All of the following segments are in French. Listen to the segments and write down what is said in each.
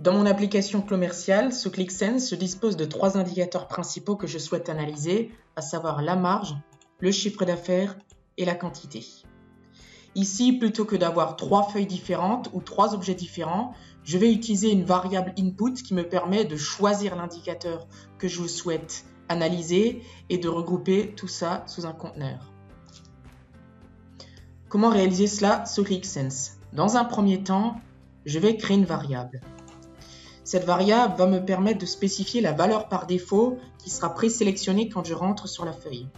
Dans mon application commerciale, sous ClickSense, je dispose de 3 indicateurs principaux que je souhaite analyser, à savoir la marge, le chiffre d'affaires et la quantité. Ici, plutôt que d'avoir 3 feuilles différentes ou 3 objets différents, je vais utiliser une variable input qui me permet de choisir l'indicateur que je souhaite analyser et de regrouper tout ça sous un conteneur. Comment réaliser cela sous ClickSense? Dans un premier temps, je vais créer une variable. Cette variable va me permettre de spécifier la valeur par défaut qui sera présélectionnée quand je rentre sur la feuille.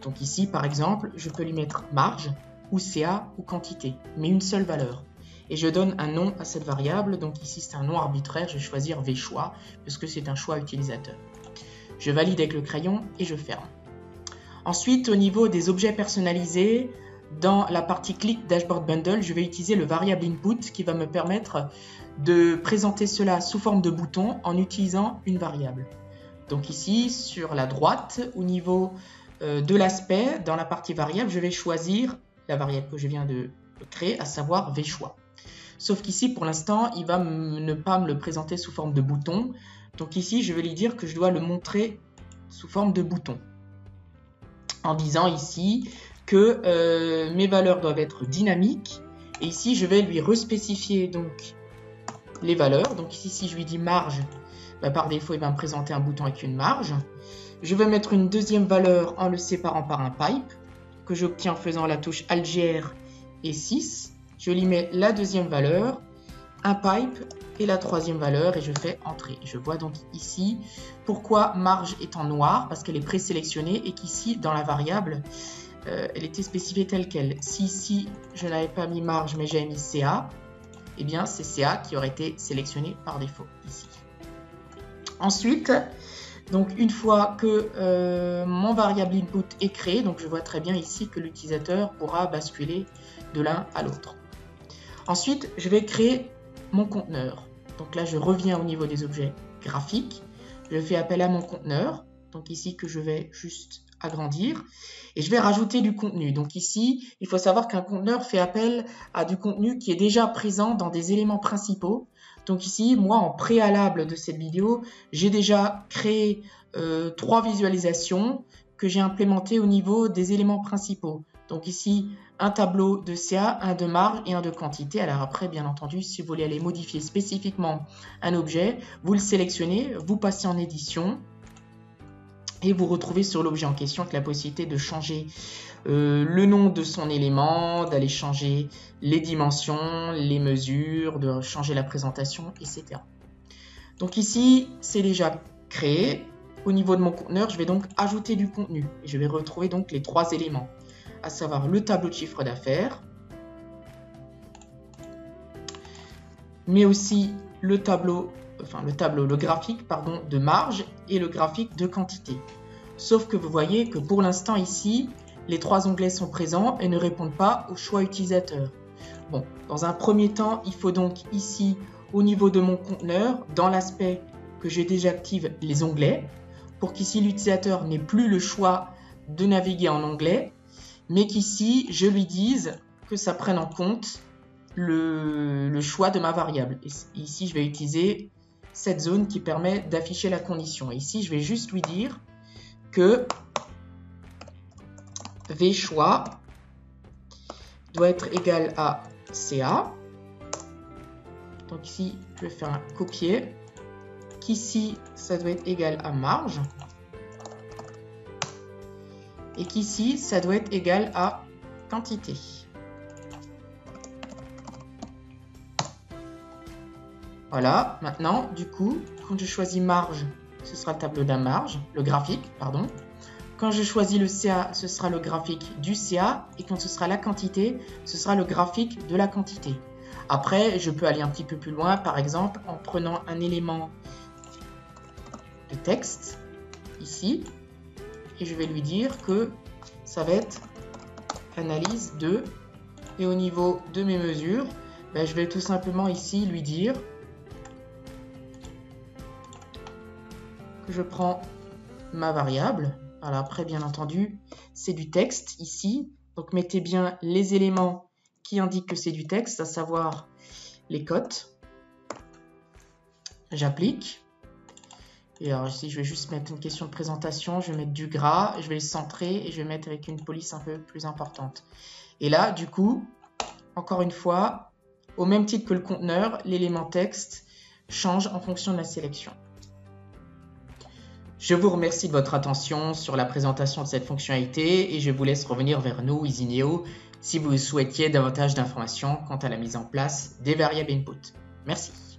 Donc ici, par exemple, je peux lui mettre marge, ou CA, ou quantité, mais une seule valeur. Et je donne un nom à cette variable, donc ici c'est un nom arbitraire, je vais choisir vchoix, puisque c'est un choix utilisateur. Je valide avec le crayon et je ferme. Ensuite, au niveau des objets personnalisés, dans la partie Click Dashboard Bundle, je vais utiliser le variable input qui va me permettre de présenter cela sous forme de bouton en utilisant une variable. Donc ici, sur la droite, au niveau de l'aspect, dans la partie variable, je vais choisir la variable que je viens de créer, à savoir vchoix. Sauf qu'ici, pour l'instant, il va ne pas me le présenter sous forme de bouton. Donc ici, je vais lui dire que je dois le montrer sous forme de bouton. En disant ici que mes valeurs doivent être dynamiques. Et ici, je vais lui respécifier donc les valeurs. Donc ici, si je lui dis marge, par défaut, il va me présenter un bouton avec une marge. Je vais mettre une deuxième valeur en le séparant par un pipe, que j'obtiens en faisant la touche Alt+R et 6. Je lui mets la deuxième valeur, un pipe et la troisième valeur et je fais entrer. Je vois donc ici pourquoi marge est en noir, parce qu'elle est présélectionnée et qu'ici, dans la variable, elle était spécifiée telle qu'elle. Si ici, je n'avais pas mis marge mais j'avais mis CA, eh bien c'est CA qui aurait été sélectionné par défaut ici. Ensuite, donc une fois que mon variable input est créé, donc je vois très bien ici que l'utilisateur pourra basculer de l'un à l'autre. Ensuite, je vais créer mon conteneur. Donc là, je reviens au niveau des objets graphiques. Je fais appel à mon conteneur, donc ici que je vais juste agrandir. Et je vais rajouter du contenu. Donc ici, il faut savoir qu'un conteneur fait appel à du contenu qui est déjà présent dans des éléments principaux. Donc ici, moi, en préalable de cette vidéo, j'ai déjà créé 3 visualisations que j'ai implémentées au niveau des éléments principaux. Donc ici, un tableau de CA, un de marge et un de quantité. Alors après, bien entendu, si vous voulez aller modifier spécifiquement un objet, vous le sélectionnez, vous passez en édition et vous retrouvez sur l'objet en question avec la possibilité de changer le nom de son élément, d'aller changer les dimensions, les mesures, de changer la présentation, etc. Donc ici, c'est déjà créé. Au niveau de mon conteneur, je vais donc ajouter du contenu. Et je vais retrouver donc les 3 éléments, à savoir le tableau de chiffre d'affaires, mais aussi le graphique de marge et le graphique de quantité. Sauf que vous voyez que pour l'instant ici, les 3 onglets sont présents et ne répondent pas au choix utilisateur. Bon, dans un premier temps, il faut donc ici, au niveau de mon conteneur, dans l'aspect que je désactive les onglets, pour qu'ici l'utilisateur n'ait plus le choix de naviguer en onglet, mais qu'ici, je lui dise que ça prenne en compte le choix de ma variable. Et ici, je vais utiliser cette zone qui permet d'afficher la condition. Et ici, je vais juste lui dire que vchoix doit être égal à CA. Donc ici, je vais faire un copier. Qu'ici, ça doit être égal à marge. Et qu'ici, ça doit être égal à quantité. Voilà, maintenant, du coup, quand je choisis marge, ce sera le tableau de la marge, le graphique, pardon. Quand je choisis le CA, ce sera le graphique du CA. Et quand ce sera la quantité, ce sera le graphique de la quantité. Après, je peux aller un petit peu plus loin, par exemple, en prenant un élément de texte, ici, et je vais lui dire que ça va être analyse 2. Et au niveau de mes mesures, je vais tout simplement ici lui dire que je prends ma variable. Voilà, après, bien entendu, c'est du texte ici. Donc, mettez bien les éléments qui indiquent que c'est du texte, à savoir les cotes. J'applique. Et alors ici, je vais juste mettre une question de présentation. Je vais mettre du gras, je vais le centrer et je vais mettre avec une police un peu plus importante. Et là, du coup, encore une fois, au même titre que le conteneur, l'élément texte change en fonction de la sélection. Je vous remercie de votre attention sur la présentation de cette fonctionnalité et je vous laisse revenir vers nous, Isineo, si vous souhaitiez davantage d'informations quant à la mise en place des variables input. Merci.